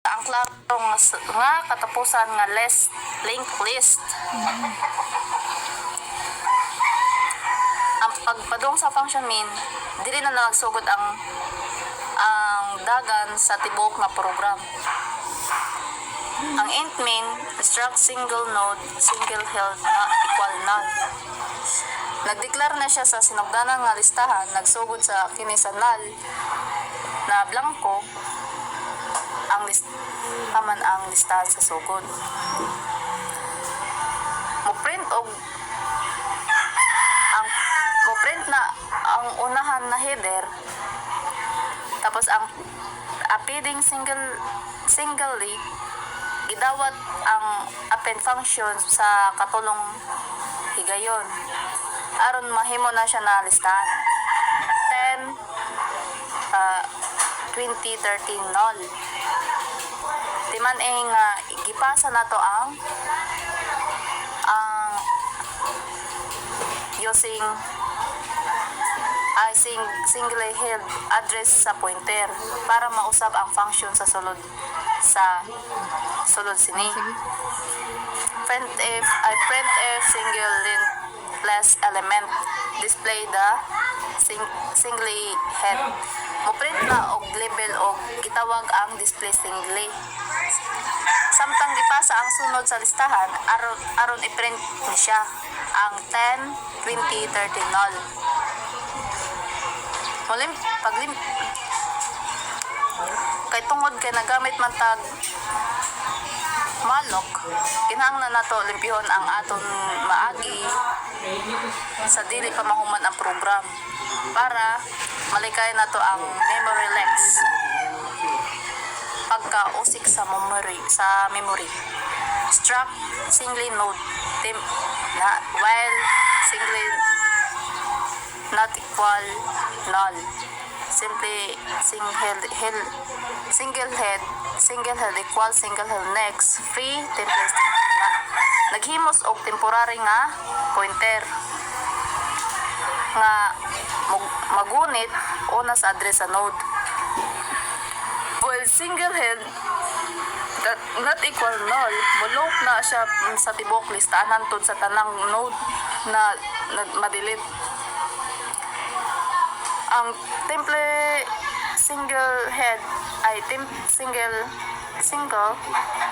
ang klaro nga katapusan nga linked list. Ang pagpadung sa function min dili na nagsugod ang dagan sa tibok na program. Ang int min instruct single node single held na equal null. Nagdeklara na siya sa sinugdanan nga listahan, nagsugod sa kini sa null na blanco ang paman ang listahan sa sugod. Mo-print na ang unahan na header, tapos ang appending singly gidawat ang append function sa katulong higayon aron mahimo na siya na listahan. 10 2013 null. Timan nga gipasa nato ang using single held address sa pointer para mausab ang function sa sulod sini. Printf single lint plus element display the singly head. Mo-print na og label og gitawag ang display singly. Samtang gipasa ang sunod sa listahan aron i-print ni siya ang 10 2013 null. Kay tungod kay nagamit man tag malloc, kinahanglan nato limpihon ang aton maagi sa dili pa mahuman ang program para malikay nato ang memory leaks pagka-usik sa memory. Struct singly node while singly not equal null. Simply single head equal single head next free template naghimos og temporary nga pointer nga magunit una sa address sa node, while single head not equal null mulok na siya sa tibok listahan hantod sa tanang node na ma-delete. Ang temple single head ay single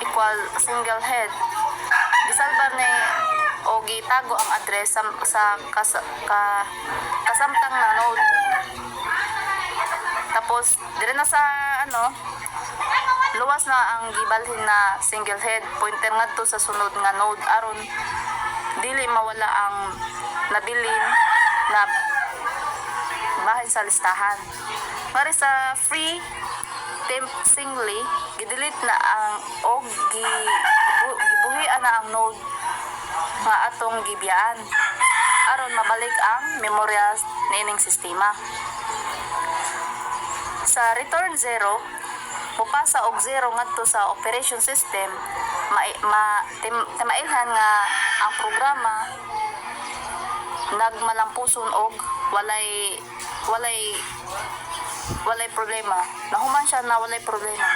equal single head gisalbar ni o gitago ang address sa kasamtang na node. Tapos dire na sa luwas na ang gibalhin na single head pointer ngadto sa sunod nga node aron dili mawala ang nabilin na bahin sa listahan. Mari sa free temp singly gidelete na ang og gibuhian na ang node nga atong gibiyaan aron mabalik ang memorya niining sistema. Sa return 0 mupasa og 0 ngadto sa operation system mailhan nga ang programa nagmalampuson og walay problema. Nahuman siya na walay problema.